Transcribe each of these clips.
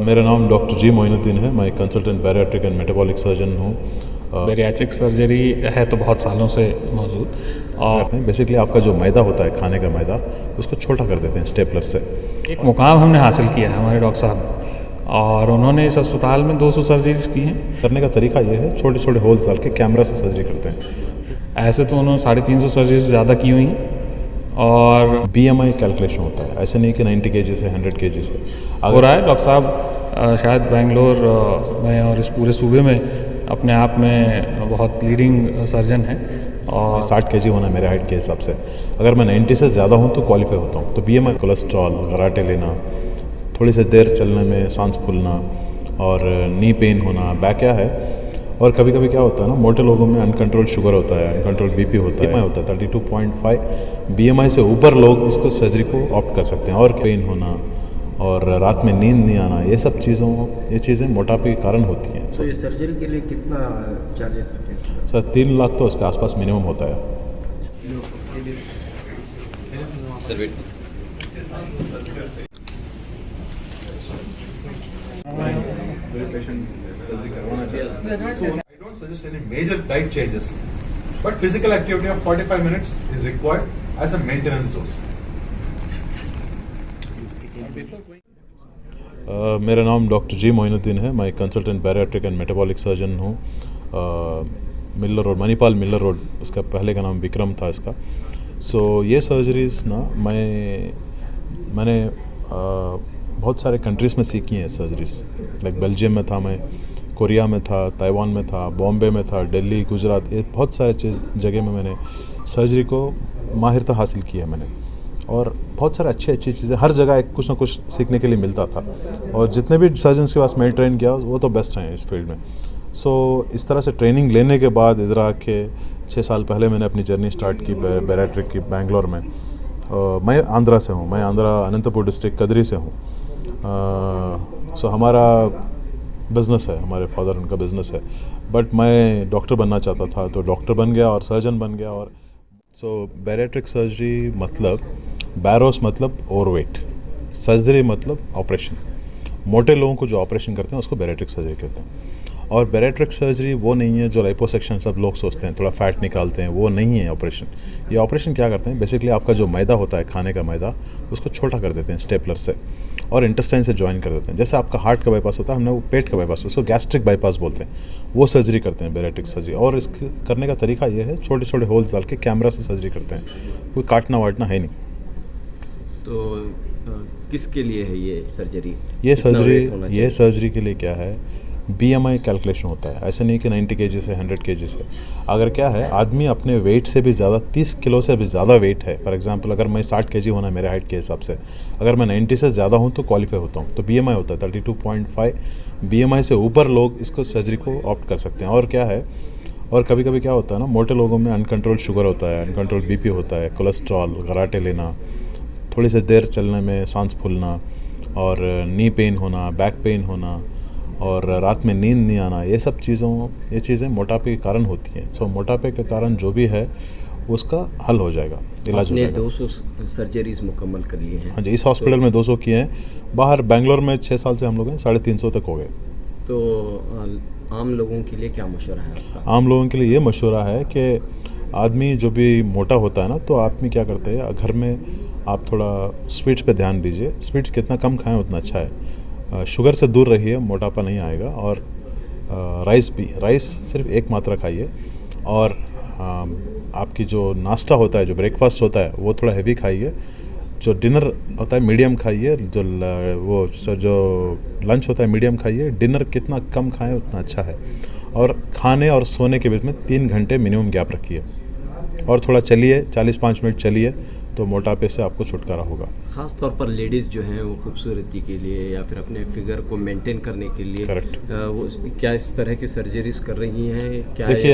मेरा नाम डॉक्टर जी मोइनुद्दीन है। मैं consultant bariatric and metabolic surgeon हूँ। बैरियाट्रिक सर्जरी है तो बहुत सालों से मौजूद और करते हैं बेसिकली आपका जो मैदा होता है, खाने का मैदा, उसको छोटा कर देते हैं स्टेपलर से। एक मुकाम हमने हासिल किया है हमारे डॉक्टर साहब ने, और उन्होंने इस अस्पताल में 200 सर्जरीज की हैं। करने का तरीका ये है, छोटे छोटे होल्स डाल के कैमरा से सर्जरी करते हैं। ऐसे तो उन्होंने 350 सर्जरी से ज़्यादा की हुई हैं। और BMI कैलकुलेशन होता है, ऐसे नहीं कि 90 kg से 100 kg से हो रहा है। डॉक्टर साहब शायद बेंगलोर में और इस पूरे सूबे में अपने आप में बहुत लीडिंग सर्जन हैं। और 60 kg होना है मेरे हाइट के हिसाब से। अगर मैं 90 से ज़्यादा हूँ तो क्वालिफाई होता हूँ। तो BMI, कोलेस्ट्रॉल, घराटे लेना, थोड़ी सी देर चलने में सांस फूलना और नी पेन होना, बैक क्या है। और कभी कभी क्या होता है ना, मोटे लोगों में अनकंट्रोल शुगर होता है, अनकंट्रोल BP होता है, होता है 32.5 BMI से ऊपर लोग इसको सर्जरी को ऑप्ट कर सकते हैं। और पेन होना और रात में नींद नहीं आना, ये सब ये चीज़ें मोटापे के कारण होती हैं। तो ये सर्जरी के लिए कितना चार्जेस हैं? सर 3 लाख तो इसके आसपास मिनिमम होता है। I don't suggest any major diet changes, but physical activity of 45 minutes is required as a maintenance dose. मेरा नाम डॉक्टर जी मोइनुद्दीन है। मैं consultant bariatric and metabolic surgeon हूँ। Miller road, Manipal Miller road, उसका पहले का नाम विक्रम था इसका। ये सर्जरीज ना मैंने बहुत सारे कंट्रीज़ में सीखी हैं सर्जरीज। लाइक बेल्जियम में था मैं, कोरिया में था, ताइवान में था, बॉम्बे में था, दिल्ली, गुजरात, ये बहुत सारे जगह में मैंने सर्जरी को माहिरता हासिल की है मैंने। और बहुत सारे अच्छी चीज़ें हर जगह कुछ ना कुछ सीखने के लिए मिलता था। और जितने भी सर्जन्स के पास मैं ट्रेन किया वो तो बेस्ट हैं इस फील्ड में। इस तरह से ट्रेनिंग लेने के बाद इधर आके 6 साल पहले मैंने अपनी जर्नी स्टार्ट की बैरियाट्रिक की बेंगलोर में। मैं आंध्रा से हूँ, मैं आंध्रा अनंतपुर डिस्ट्रिक्ट कदरी से हूँ। हमारा बिज़नेस है, हमारे फादर उनका बिज़नेस है, बट मैं डॉक्टर बनना चाहता था तो डॉक्टर बन गया और सर्जन बन गया। और बैरियाट्रिक सर्जरी मतलब बैरोस मतलब ओवरवेट, सर्जरी मतलब ऑपरेशन। मोटे लोगों को जो ऑपरेशन करते हैं उसको बैरियाट्रिक सर्जरी कहते हैं। और बैरियाट्रिक सर्जरी वो नहीं है जो लाइपोसक्शन सब लोग सोचते हैं, थोड़ा फैट निकालते हैं, वो नहीं है ऑपरेशन। ये ऑपरेशन क्या करते हैं, बेसिकली आपका जो मैदा होता है, खाने का मैदा, उसको छोटा कर देते हैं स्टेपलर से और इंटेस्टाइन से ज्वाइन कर देते हैं। जैसे आपका हार्ट का बाईपास होता है, हमने वो पेट का बाईपास, उसको गैस्ट्रिक बाईपास बोलते हैं, वो सर्जरी करते हैं बैरियाट्रिक सर्जरी। और इसके करने का तरीका ये है, छोटे छोटे होल्स डाल के कैमरा से सर्जरी करते हैं, कोई काटना वाटना है नहीं। तो किसके लिए है ये सर्जरी? ये सर्जरी के लिए क्या है, BMI कैलकुलेशन होता है, ऐसे नहीं कि 90 kg से 100 kg से। अगर क्या है, आदमी अपने वेट से भी ज़्यादा, 30 किलो से भी ज़्यादा वेट है, फॉर एग्जांपल अगर मैं 60 kg होना है मेरे हाइट के हिसाब से, अगर मैं 90 से ज़्यादा हूँ तो क्वालिफाई होता हूँ। तो BMI होता है 32.5 BMI से ऊपर लोग इसको सर्जरी को ऑप्ट कर सकते हैं। और क्या है, और कभी कभी क्या होता है ना, मोटे लोगों में अनकंट्रोल शुगर होता है, अनकंट्रोल BP होता है, कोलेस्ट्रॉल, घराटे लेना, थोड़ी सी देर चलने में सांस फूलना और नी पेन होना, बैक पेन होना और रात में नींद नहीं आना, ये सब ये चीज़ें मोटापे के कारण होती हैं। मोटापे के कारण जो भी है उसका हल हो जाएगा, इलाज हो जाएगा। 200 सर्जरीज मुकम्मल कर लिए हैं? हाँ जी, इस हॉस्पिटल में 200 किए हैं। बाहर बेंगलोर में 6 साल से हम लोग हैं, 350 तक हो गए। तो आम लोगों के लिए क्या मशवरा है आपका? आम लोगों के लिए ये मशवरा है कि आदमी जो भी मोटा होता है ना, तो आदमी क्या करते हैं, घर में आप थोड़ा स्वीट्स पे ध्यान दीजिए। स्वीट्स कितना कम खाएं उतना अच्छा है। शुगर से दूर रहिए, मोटापा नहीं आएगा। और राइस सिर्फ एक मात्रा खाइए। और आपकी जो नाश्ता होता है, जो ब्रेकफास्ट होता है, वो थोड़ा हैवी खाइए। जो डिनर होता है मीडियम खाइए, जो लंच होता है मीडियम खाइए। डिनर कितना कम खाएं उतना अच्छा है। और खाने और सोने के बीच में 3 घंटे मिनिमम गैप रखिए। और थोड़ा चलिए, 40-5 मिनट चलिए, तो मोटापे से आपको छुटकारा होगा। ख़ास तौर पर लेडीज़ जो हैं वो खूबसूरती के लिए या फिर अपने फिगर को मेंटेन करने के लिए, करेक्ट, वो क्या इस तरह की सर्जरीज कर रही हैं? क्या देखिए,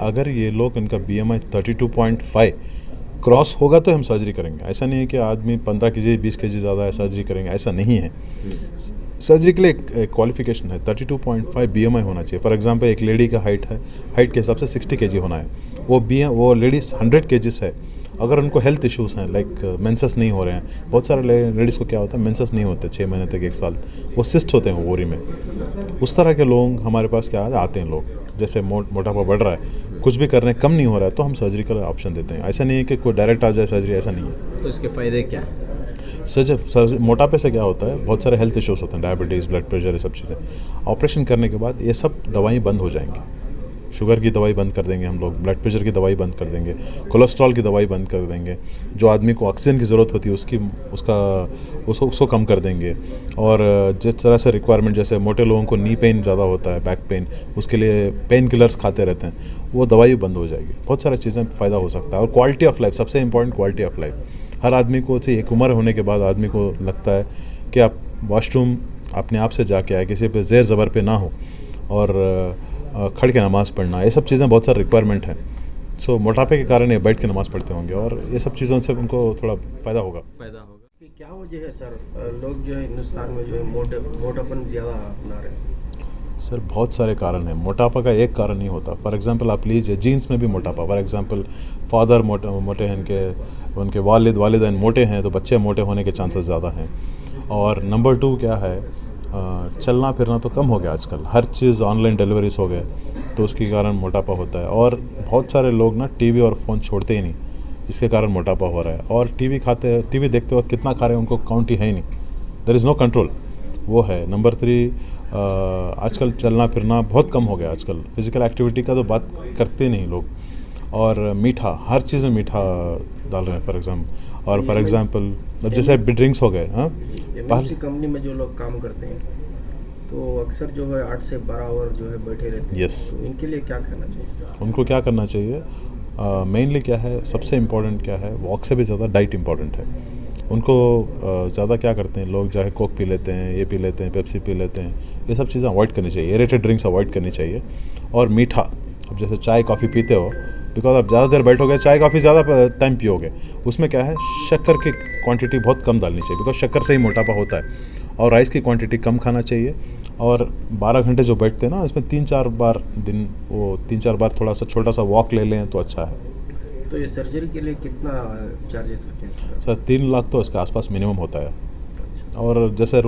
अगर ये लोग, इनका BMI 32.5 क्रॉस होगा तो हम सर्जरी करेंगे। ऐसा नहीं है कि आदमी 15 kg 20 kg ज़्यादा है सर्जरी करेंगे, ऐसा नहीं है। सर्जरी के लिए एक क्वालिफिकेशन है, 32.5 BMI होना चाहिए। फॉर एग्जांपल एक लेडी का हाइट है, हाइट के हिसाब से 60 kg होना है। वो लेडीज़ 100 kg है, अगर उनको हेल्थ इश्यूज़ हैं लाइक मेंसेस नहीं हो रहे हैं, बहुत सारे लेडीज़ को क्या होता है मेंसेस नहीं होते 6 महीने तक 1 साल, वो सिस्ट होते हैं ओवरी में। उस तरह के लोग हमारे पास क्या आते हैं लोग, जैसे मोटापा बढ़ रहा है, कुछ भी करने कम नहीं हो रहा है, तो हम सर्जरी का ऑप्शन देते हैं। ऐसा नहीं है कि कोई डायरेक्ट आ जाए सर्जरी, ऐसा नहीं है। तो इसके फ़ायदे क्या हैं? मोटापे से क्या होता है, बहुत सारे हेल्थ इश्यूज होते हैं, डायबिटीज़, ब्लड प्रेशर, ये सब चीज़ें। ऑपरेशन करने के बाद ये सब दवाई बंद हो जाएंगी। शुगर की दवाई बंद कर देंगे हम लोग, ब्लड प्रेशर की दवाई बंद कर देंगे, कोलेस्ट्रॉल की दवाई बंद कर देंगे, जो आदमी को ऑक्सीजन की ज़रूरत होती है उसको कम कर देंगे। और जिस तरह से रिक्वायरमेंट, जैसे मोटे लोगों को नी पेन ज़्यादा होता है, बैक पेन, उसके लिए पेन किलर्स खाते रहते हैं, वो दवाई बंद हो जाएगी। बहुत सारी चीज़ें फ़ायदा हो सकता है। और क्वालिटी ऑफ लाइफ, सबसे इंपॉर्टेंट क्वालिटी ऑफ लाइफ। हर आदमी को एक उम्र होने के बाद आदमी को लगता है कि आप वॉशरूम अपने आप से जाके आए, किसी पे ज़ेर ज़बर पे ना हो, और खड़ के नमाज़ पढ़ना, ये सब चीज़ें बहुत सारी रिक्वायरमेंट हैं। सो मोटापे के कारण ये बैठ के नमाज़ पढ़ते होंगे, और ये सब चीज़ों से उनको थोड़ा फ़ायदा होगा। कि क्या वजह है सर, लोग जो है हिंदुस्तान में जो है मोटापन ज़्यादा अपना रहे हैं? सर बहुत सारे कारण हैं, मोटापा का एक कारण नहीं होता। फॉर एग्जांपल आप लीजिए, जीन्स में भी मोटापा। फॉर एग्जांपल फादर मोटे हैं, उनके वालिदैन मोटे हैं, तो बच्चे मोटे होने के चांसेस ज़्यादा हैं। और नंबर 2 क्या है, चलना फिरना तो कम हो गया आजकल, हर चीज़ ऑनलाइन डिलीवरीज हो गए, तो उसके कारण मोटापा होता है। और बहुत सारे लोग ना टीवी और फ़ोन छोड़ते ही नहीं, इसके कारण मोटापा हो रहा है। और टीवी देखते वक्त कितना खा रहे हैं उनको काउंट ही है ही नहीं, देयर इज़ नो कंट्रोल, वो है। नंबर 3, आजकल चलना फिरना बहुत कम हो गया आजकल, फिज़िकल एक्टिविटी का तो बात करते नहीं लोग। और मीठा, हर चीज़ में मीठा डाल रहे हैं फॉर एग्जांपल अब जैसे ड्रिंक्स हो गए। हाँ, कंपनी में जो लोग काम करते हैं तो अक्सर जो है 8 से 12 आवर जो है बैठे रहते हैं। यस, तो इनके लिए क्या करना चाहिए? उनको क्या करना चाहिए, मेनली क्या है, सबसे इम्पोर्टेंट क्या है, वॉक से भी ज़्यादा डाइट इम्पॉर्टेंट है। उनको ज़्यादा क्या करते हैं लोग, चाहे कोक पी लेते हैं, ये पी लेते हैं, पेप्सी पी लेते हैं, ये सब चीज़ें अवॉइड करनी चाहिए। एरेटेड ड्रिंक्स अवॉइड करनी चाहिए। और मीठा, अब जैसे चाय कॉफ़ी पीते हो, बिकॉज आप ज़्यादा देर बैठोगे, चाय कॉफ़ी ज़्यादा टाइम पियोगे, उसमें क्या है, शक्कर की क्वांटिटी बहुत कम डालनी चाहिए, बिकॉज शक्कर से ही मोटापा होता है। और राइस की क्वांटिटी कम खाना चाहिए। और 12 घंटे जो बैठते हैं ना, इसमें 3-4 बार दिन, वो 3-4 बार थोड़ा सा छोटा सा वॉक ले लें तो अच्छा है। तो ये सर्जरी के लिए कितना चार्जेस रखें सर? 3 लाख तो इसके आसपास मिनिमम होता है। और जैसे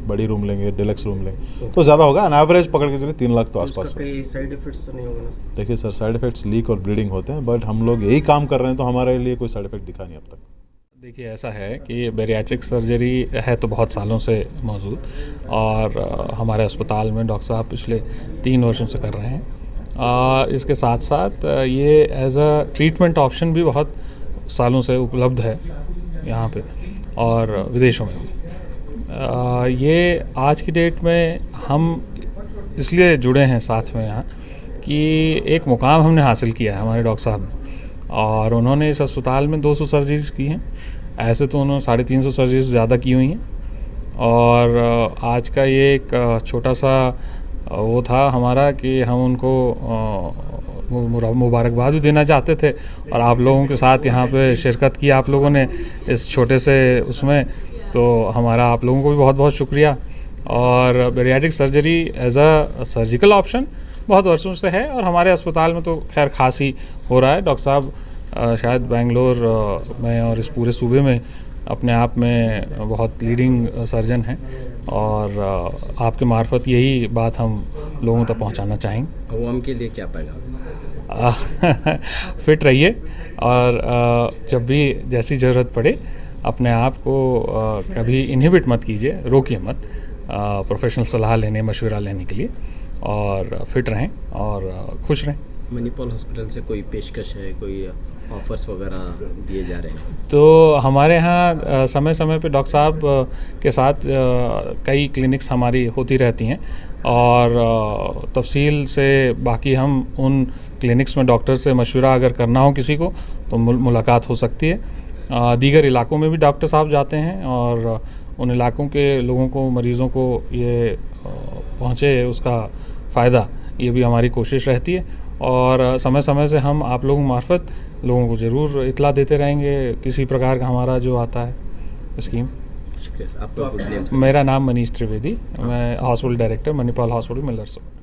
बड़ी रूम लेंगे, डिलक्स रूम लेंगे तो ज़्यादा होगा, एन एवरेज पकड़ के चलिए 3 लाख तो आसपास है। कोई साइड इफेक्ट्स तो नहीं होगा ना? देखिए सर, साइड इफेक्ट्स लीक और ब्लीडिंग होते हैं, बट हम लोग यही काम कर रहे हैं तो हमारे लिए कोई साइड इफेक्ट दिखा नहीं अब तक। देखिए, ऐसा है कि बैरियाट्रिक सर्जरी है तो बहुत सालों से मौजूद, और हमारे अस्पताल में डॉक्टर साहब पिछले 3 वर्षों से कर रहे हैं। इसके साथ साथ ये एज अ ट्रीटमेंट ऑप्शन भी बहुत सालों से उपलब्ध है यहाँ पे और विदेशों में भी। ये आज की डेट में हम इसलिए जुड़े हैं साथ में यहाँ कि एक मुकाम हमने हासिल किया है हमारे डॉक्टर साहब ने, और उन्होंने इस अस्पताल में 200 सर्जरीज की हैं। ऐसे तो उन्होंने 350 सर्जरीज ज़्यादा की हुई हैं। और आज का ये एक छोटा सा वो था हमारा कि हम उनको मुबारकबाद भी देना चाहते थे, और आप लोगों के साथ यहाँ पे शिरकत की आप लोगों ने इस छोटे से उसमें, तो हमारा आप लोगों को भी बहुत बहुत शुक्रिया। और bariatric surgery as a surgical option बहुत वर्षों से है, और हमारे अस्पताल में तो खैर खास ही हो रहा है। डॉक्टर साहब शायद बेंगलोर में और इस पूरे सूबे में अपने आप में बहुत लीडिंग सर्जन हैं, और आपके मार्फत यही बात हम लोगों तक पहुंचाना चाहेंगे। अवाम के लिए क्या पैगाम? फिट रहिए, और जब भी जैसी ज़रूरत पड़े अपने आप को कभी इनहिबिट मत कीजिए, रोकिए मत, प्रोफेशनल सलाह लेने, मशवरा लेने के लिए, और फिट रहें और खुश रहें। मणिपाल हॉस्पिटल से कोई पेशकश है, कोई ऑफर्स वगैरह दिए जा रहे हैं? तो हमारे यहाँ समय समय पे डॉक्टर साहब के साथ कई क्लिनिक्स हमारी होती रहती हैं, और तफसील से बाकी हम उन क्लिनिक्स में डॉक्टर से मशवरा अगर करना हो किसी को तो मुलाकात हो सकती है। दीगर इलाकों में भी डॉक्टर साहब जाते हैं, और उन इलाकों के लोगों को, मरीज़ों को ये पहुँचे उसका फ़ायदा, ये भी हमारी कोशिश रहती है। और समय समय से हम आप लोगों मार्फत लोगों को ज़रूर इतला देते रहेंगे किसी प्रकार का हमारा जो आता है स्कीम। शुक्रिया सर। तो आपका आप- गुड नेम सर। मेरा नाम मनीष त्रिवेदी, मैं hospital director Manipal hospital Miller से।